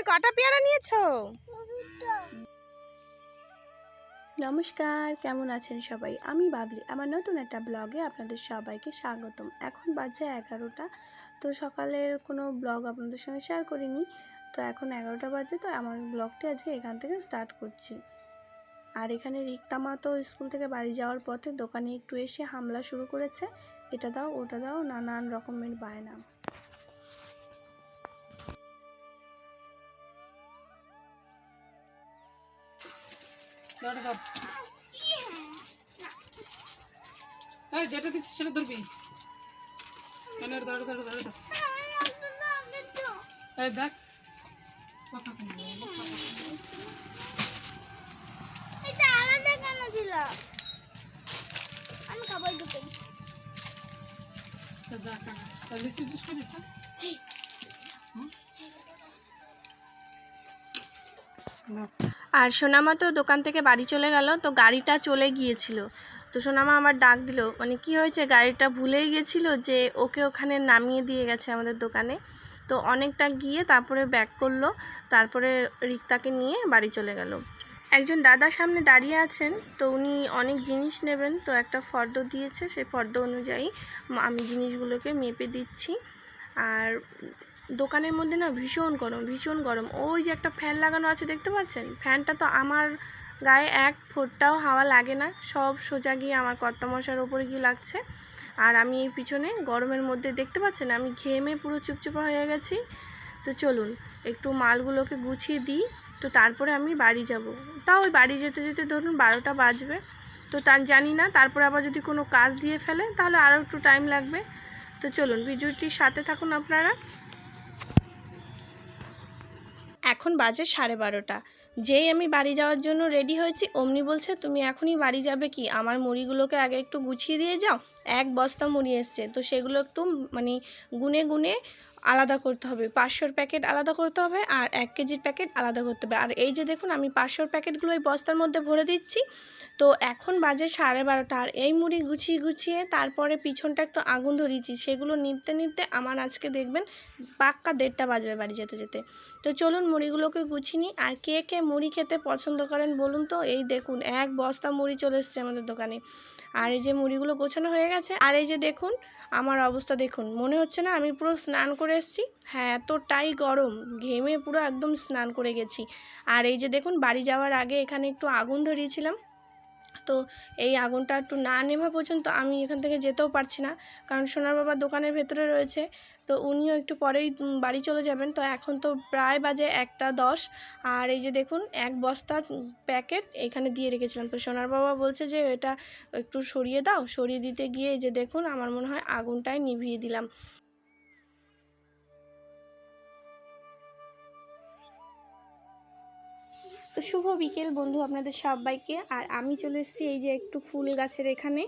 তুমি কটা পেয়ারা নিয়েছো? নমস্কার, কেমন আছেন সবাই? আমি বাবলি। আমার নতুন একটা ব্লগে আপনাদের সবাইকে স্বাগতম। এখন বাজে 11টা। তো সকালের কোনো ব্লগ আপনাদের সঙ্গে শেয়ার করিনি। তো এখন 11টা বাজে, তো আমার ব্লগটি আজকে এখান থেকে স্টার্ট করছি। আর এখানে রিক্তামা তো স্কুল থেকে বাড়ি যাওয়ার পথে দোকানে একটু এসে হামলা শুরু করেছে। এটা দাও, ওটা দাও, নানান রকমের বায়না। যেটা দিচ্ছি সেটা ধরবি। দেখ আর সোনামা তো দোকান থেকে বাড়ি চলে গেল, তো গাড়িটা চলে গিয়েছিল। তো সোনামা আমার ডাক দিল, মানে কি হয়েছে, গাড়িটা ভুলেই গেছিলো যে ওকে ওখানে নামিয়ে দিয়ে গেছে আমাদের দোকানে। তো অনেকটা গিয়ে তারপরে ব্যাক করলো, তারপরে রিক্তাকে নিয়ে বাড়ি চলে গেল। একজন দাদা সামনে দাঁড়িয়ে আছেন, তো উনি অনেক জিনিস নেবেন, তো একটা ফর্দ দিয়েছে, সেই ফর্দ অনুযায়ী আমি জিনিসগুলোকে মেপে দিচ্ছি। আর দোকানের মধ্যে না ভীষণ গরম। ওই যে একটা ফ্যান লাগানো আছে, দেখতে পাচ্ছেন? ফ্যানটা তো আমার গায়ে এক ফোঁটাও হাওয়া লাগে না, সব সোজা গিয়ে আমার কর্তামশার ওপরে গিয়ে লাগছে। আর আমি এই পিছনে গরমের মধ্যে দেখতে পাচ্ছেন আমি ঘেমে পুরো চুপচুপা হয়ে গেছি। তো চলুন একটু মালগুলোকে গুছিয়ে দিই, তো তারপরে আমি বাড়ি যাব। তাও ওই বাড়ি যেতে যেতে ধরুন 12টা বাজবে। তো তার জানি না, তারপরে আবার যদি কোনো কাজ দিয়ে ফেলে তাহলে আরও একটু টাইম লাগবে। তো চলুন ভিডিওটির সাথে থাকুন আপনারা। এখন বাজে 12:30। যেই আমি বাড়ি যাওয়ার জন্য রেডি হয়েছি, অমনি বলছে তুমি এখনই বাড়ি যাবে কি? আমার মুড়িগুলোকে আগে একটু গুছিয়ে দিয়ে যাও। এক বস্তা মুড়ি এসছে, তো সেগুলো একটু মানে গুনে আলাদা করতে হবে। 500-র প্যাকেট আলাদা করতে হবে আর 1 কেজির প্যাকেট আলাদা করতে হবে। আর এই যে দেখুন আমি 500-র প্যাকেটগুলো এই বস্তার মধ্যে ভরে দিচ্ছি। তো এখন বাজে 12:30, আর এই মুড়ি গুছিয়ে তারপরে পিছনটা একটু আগুন ধরিয়েছি, সেগুলো নিপতে আমার আজকে দেখবেন পাক্কা 1:30টা বাজবে বাড়ি যেতে যেতে। তো চলুন মুড়িগুলোকে গুছিয়ে নিই। আর কে কে মুড়ি খেতে পছন্দ করেন বলুন তো? এই দেখুন এক বস্তা মুড়ি চলে এসছে আমাদের দোকানে। আর এই যে মুড়িগুলো গোছানো হয়ে গেছে, আর এই যে দেখুন আমার অবস্থা দেখুন, মনে হচ্ছে না আমি পুরো স্নান করে এসেছি? হ্যাঁ, এতটাই গরম, ঘেমে পুরো একদম স্নান করে গেছি। আর এই যে দেখুন বাড়ি যাওয়ার আগে এখানে একটু আগুন ধরিয়েছিলাম। তো এই আগুনটা একটু না নেভা পর্যন্ত আমি এখান থেকে যেতেও পারছি না, কারণ সোনার বাবা দোকানের ভেতরে রয়েছে। তো উনিও একটু পরেই বাড়ি চলে যাবেন। তো এখন তো প্রায় বাজে 1:10। আর এই যে দেখুন এক বস্তা প্যাকেট এখানে দিয়ে রেখেছিলাম। তো সোনার বাবা বলছে যে এটা একটু সরিয়ে দাও। সরিয়ে দিতে গিয়ে এই যে দেখুন আমার মনে হয় আগুনটাই নিভিয়ে দিলাম। তো শুভ বিকেল বন্ধু আপনাদের সবাইকে। আর আমি চলে এসেছি এই যে একটু ফুল গাছের এখানে।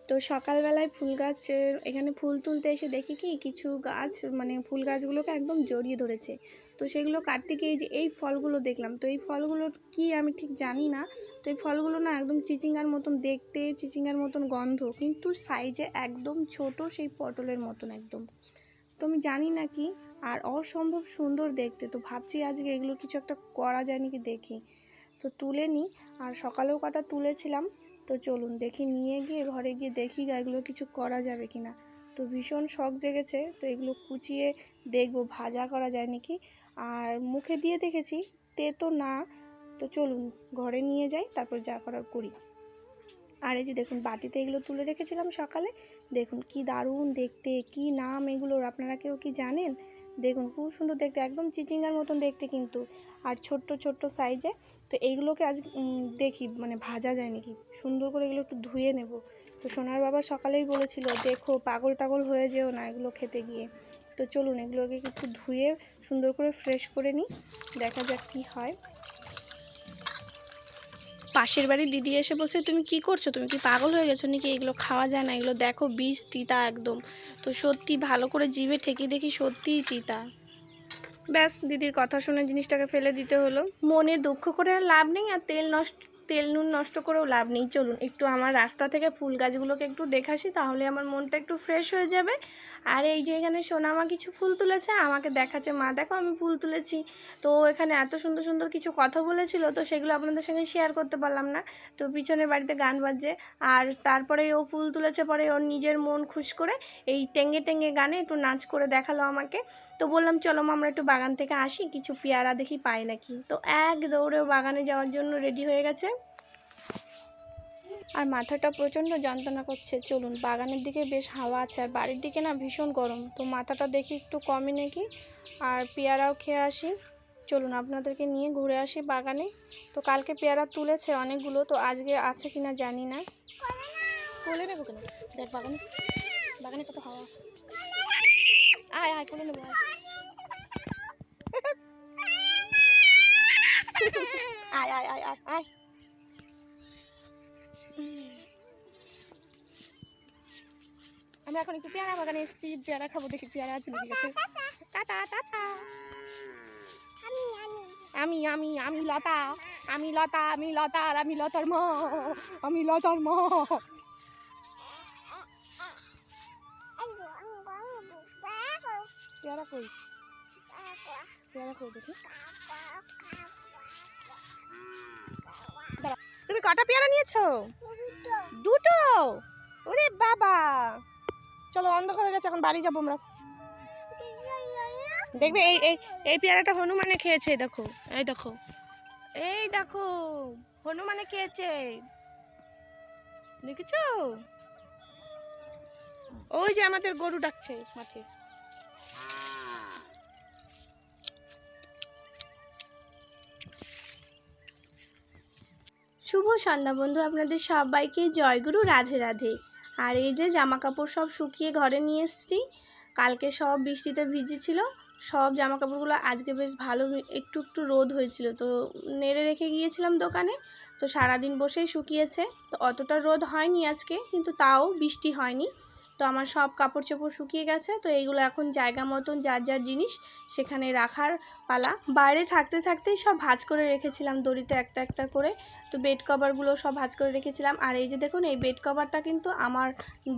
তো সকালবেলায় ফুল গাছের এখানে ফুল তুলতে এসে দেখি কি কিছু গাছ মানে ফুল গাছগুলোকে একদম জড়িয়ে ধরেছে। তো সেগুলো কাটতে গিয়ে এই যে এই ফলগুলো দেখলাম। তো এই ফলগুলো কি আমি ঠিক জানি না। তো এই ফলগুলো না একদম চিচিঙ্গার মতন দেখতে, চিচিঙ্গার মতন গন্ধ, কিন্তু সাইজে একদম ছোট, সেই পটলের মতন একদম। তো আমি জানি না কি, আর অসম্ভব সুন্দর দেখতে। তো ভাবছি আজকে এগুলো কিছু একটা করা যায় নাকি দেখি। তো তুলে নিই, আর সকালেও কটা তুলেছিলাম। তো চলুন দেখি, নিয়ে গিয়ে ঘরে গিয়ে দেখি এগুলো কিছু করা যাবে কি না। তো ভীষণ শখ জেগেছে, তো এগুলো কুচিয়ে দেখবো ভাজা করা যায় নাকি। আর মুখে দিয়ে দেখেছি তেতো না। তো চলুন ঘরে নিয়ে যাই, তারপর যা করার করি। আর এই যে দেখুন বাটিতে এগুলো তুলে রেখেছিলাম সকালে, দেখুন কি দারুণ দেখতে, কি নাম এগুলোর, আপনারা কেউ কি জানেন? দেখুন খুব সুন্দর দেখতে, একদম চিচিঙ্গার মতন দেখতে কিন্তু, আর ছোট্ট সাইজে। তো এইগুলোকে আজ দেখি মানে ভাজা যায় নাকি, সুন্দর করে এগুলো একটু ধুয়ে নেব। তো সোনার বাবা সকালেই বলেছিল দেখো পাগল টাগল হয়ে যেও না এগুলো খেতে গিয়ে। তো চলুন এগুলোকে একটু ধুয়ে সুন্দর করে ফ্রেশ করে নিই, দেখা যাক কি হয়। পাশের বাড়ির দিদি এসে বলছে তুমি কি করছো, তুমি কি পাগল হয়ে গেছো নাকি, এগুলো খাওয়া যায় না, এগুলো দেখো বিষ তিতা একদম। তো সত্যি ভালো করে জিভে ঠেকিয়ে দেখি সত্যিই তিতা। ব্যাস দিদির কথা শুনে জিনিসটাকে ফেলে দিতে হলো। মনে দুঃখ করে আর লাভ নেই, আর তেল নুন নষ্ট করেও লাভ নেই। চলুন একটু আমার রাস্তা থেকে ফুল গাছগুলোকে একটু দেখাসি, তাহলে আমার মনটা একটু ফ্রেশ হয়ে যাবে। আর এই যে এখানে সোনামা কিছু ফুল তুলেছে, আমাকে দেখাচ্ছে মা দেখো আমি ফুল তুলেছি। তো এখানে এত সুন্দর সুন্দর কিছু কথা বলেছিল, তো সেগুলো আপনাদের সঙ্গে শেয়ার করতে পারলাম না। তো পিছনের বাড়িতে গান বাজছে, আর তারপরে ও ফুল তুলেছে, পরে ওর নিজের মন খুশ করে এই টেঙ্গে টেঙ্গে গানে একটু নাচ করে দেখালো আমাকে। তো বললাম চলো মা আমরা একটু বাগান থেকে আসি, কিছু পেয়ারা দেখি পাই নাকি। তো এক দৌড়েও বাগানে যাওয়ার জন্য রেডি হয়ে গেছে, আর মাথাটা প্রচণ্ড যন্ত্রণা করছে। চলুন বাগানের দিকে বেশ হাওয়া আছে, আর বাড়ির দিকে না ভীষণ গরম, তো মাথাটা দেখি একটু কমই নাকি, আর পেয়ারাও খেয়ে আসি। চলুন আপনাদেরকে নিয়ে ঘুরে আসি বাগানে। তো কালকে পেয়ারা তুলেছে অনেকগুলো, তো আজকে আছে কিনা জানি না। কোলে নেবো কেন, দেখ বাগানে বাগানে কত হাওয়া। আয় আয় কোলে নেবো, আয় আয় আয় আয় আয়। আমি এখন একটু পেয়ারা বাগানে এসেছি, পেয়ারা খাবো, দেখি পেয়ারা আছে নাকি গাছে। Tata tata. আমি আমি আমি লতা, আমি লতা, আমি লতা, আর আমি লতার মা, আমি লতার মা। পেয়ারা কই, পেয়ারা কই দেখি। তুমি কটা পেয়ারা নিয়েছো? দুটো। ওরে বাবা, চলো অন্ধকার হয়ে গেছে, এখন বাড়ি যাবো আমরা। দেখবে এই এই এই পেয়ারাটা হনুমানে খেয়েছে, দেখো এই দেখো, এই দেখো হনুমানে খেয়েছে, দেখেছো? ওই যে আমাদের গরু ডাকছে মাঠে। শুভ সন্ধ্যা বন্ধু, আপনাদের সবাইকে জয়গুরু, রাধে রাধে। আর এই যে জামা কাপড় সব শুকিয়ে ঘরে নিয়ে এসেছি, কালকে সব বৃষ্টিতে ভিজেছিল, সব জামা কাপড়গুলো আজকে বেশ ভালো একটু একটু রোদ হয়েছিল, তো নেড়ে রেখে গিয়েছিলাম দোকানে, তো সারাদিন বসেই শুকিয়েছে। তো অতটা রোদ হয়নি আজকে, কিন্তু তাও বৃষ্টি হয়নি। তো আমার সব কাপড় চোপড় শুকিয়ে গেছে, তো এইগুলো এখন জায়গা মতন যার যার জিনিস সেখানে রাখার পালা। বাইরে থাকতে থাকতেই সব ভাঁজ করে রেখেছিলাম দড়িতে একটা একটা করে। তো বেড কভারগুলো সব ভাঁজ করে রেখেছিলাম। আর এই যে দেখুন এই বেড কভারটা কিন্তু আমার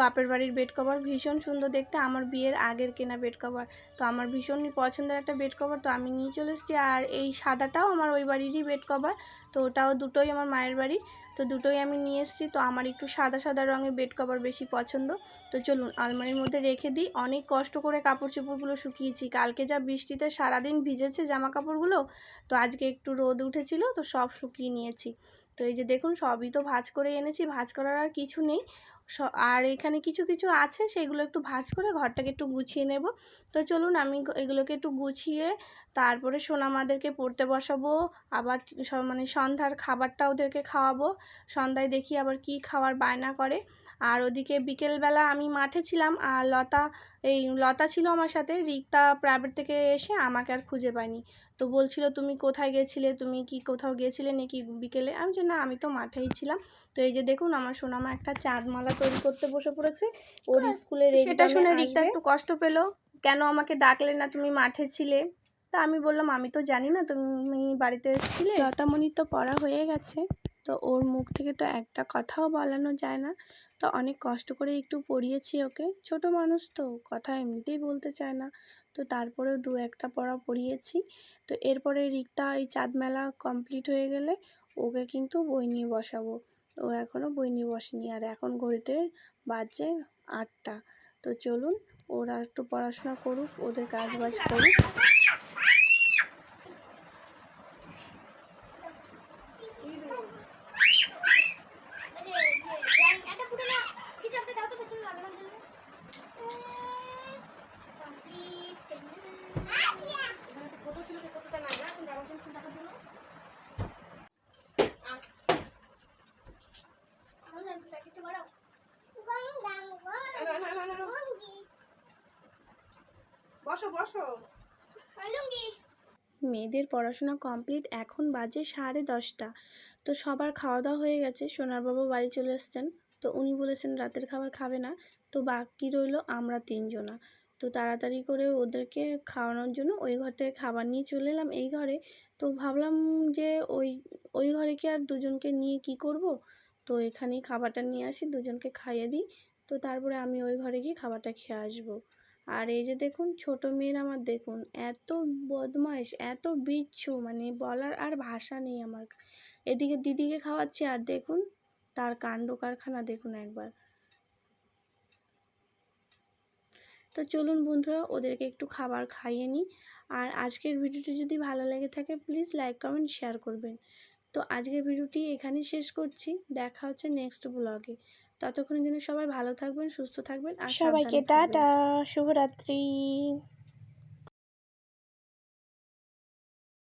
বাপের বাড়ির বেড কভার, ভীষণ সুন্দর দেখতে, আমার বিয়ের আগের কেনা বেড কভার। তো আমার ভীষণই পছন্দের একটা বেড কভার, তো আমি নিয়ে চলে এসেছি। আর এই সাদাটাও আমার ওই বাড়িরই বেড কভার, তো ওটাও দুটোই আমার মায়ের বাড়ির, তো দুটোই আমি নিয়ে এসেছি। তো আমার একটু সাদা সাদা রঙের বেড কভার বেশি পছন্দ। তো চলুন আলমারির মধ্যে রেখে দিই। অনেক কষ্ট করে কাপড় চোপড়গুলো শুকিয়েছি, কালকে যা বৃষ্টিতে সারাদিন ভিজেছে জামা কাপড়গুলো, তো আজকে একটু রোদ উঠেছিল তো সব শুকিয়ে নিয়েছি। তো এই যে দেখুন সবই তো ভাঁজ করে এনেছি, ভাঁজ করার আর কিছু নেই। আর এখানে কিছু কিছু আছে, সেগুলো একটু ভাঁজ করে ঘরটাকে একটু গুছিয়ে নেব। তো চলুন আমি এগুলোকে একটু গুছিয়ে তারপরে সোনামাদেরকে পড়তে বসাবো, আবার মানে সন্ধ্যার খাবারটা ওদেরকে খাওয়াবো। সন্ধ্যায় দেখি আবার কি খাওয়ার বায়না করে। আর ওদিকে বিকেলবেলা আমি মাঠে ছিলাম, আর লতা ছিল আমার সাথে। রিক্তা প্রাইভেট থেকে এসে আমাকে আর খুঁজে পায়নি, তো বলছিল তুমি কোথায় গেছিলে, তুমি কি কোথাও গেছিলে নাকি বিকেলে। আমি যে না আমি তো মাঠেই ছিলাম। তো এই যে দেখুন আমার সোনামা একটা চাঁদমালা তৈরি করতে বসে পড়েছে, ওর স্কুলের সেটা শুনে রিক্তা একটু কষ্ট পেলো, কেন আমাকে ডাকলে না, তুমি মাঠে ছিলে। তা আমি বললাম আমি তো জানি না তুমি বাড়িতে এসেছিলে। লতামণির তো পড়া হয়ে গেছে, তো ওর মুখ থেকে তো একটা কথাও বলানো যায় না, তো অনেক কষ্ট করে একটু পড়িয়েছি ওকে। ছোট মানুষ তো কথা এমনিতেই বলতে চায় না, তো তারপরেও দু একটা পড়া পড়িয়েছি। তো এরপরে রিক্তা এই চাঁদ মেলা কমপ্লিট হয়ে গেলে ওকে কিন্তু বই নিয়ে বসাবো। ও এখনও বই নিয়ে বসেনি, আর এখন ঘড়িতে বাজছে 8টা। তো চলুন ওরা একটু পড়াশোনা করুক, ওদের কাজ বাজ করুক। বসো বসো। মেয়েদের পড়াশোনা কমপ্লিট, এখন বাজে 10:30। তো সবার খাওয়া দাওয়া হয়ে গেছে, সোনার বাবা বাড়ি চলে এসছেন। তো উনি বলেছেন রাতের খাবার খাবে না, তো বাকি রইল আমরা তিনজনা। তো তাড়াতাড়ি করে ওদেরকে খাওয়ানোর জন্য ওই ঘর থেকে খাবার নিয়ে চলে এলাম এই ঘরে। তো ভাবলাম যে ওই ঘরে কি আর দুজনকে নিয়ে কি করব, তো এখানেই খাবারটা নিয়ে আসি, দুজনকে খাইয়ে দিই। তো তারপরে আমি ওই ঘরে গিয়ে খাবারটা খেয়ে আসবো। আর এই যে দেখুন ছোট মেয়ের আমার দেখুন এত বদমাইশ, এত বিচ্ছু, মানে বলার আর ভাষা নেই আমার। এদিকে দিদিকে খাওয়াচ্ছি আর দেখুন তার কাণ্ড কারখানা দেখুন একবার। তো চলুন বন্ধুরা ওদেরকে একটু খাবার খাইয়ে নিই। আর আজকের ভিডিওটি যদি ভালো লেগে থাকে প্লিজ লাইক কমেন্ট শেয়ার করবেন। তো আজকের ভিডিওটি এখানেই শেষ করছি, দেখা হচ্ছে নেক্সট ব্লগে। ততক্ষণের জন্য সবাই ভালো থাকবেন, সুস্থ থাকবেন আর সবাইকে সাবধানে থাকবেন। টাটা, শুভরাত্রি।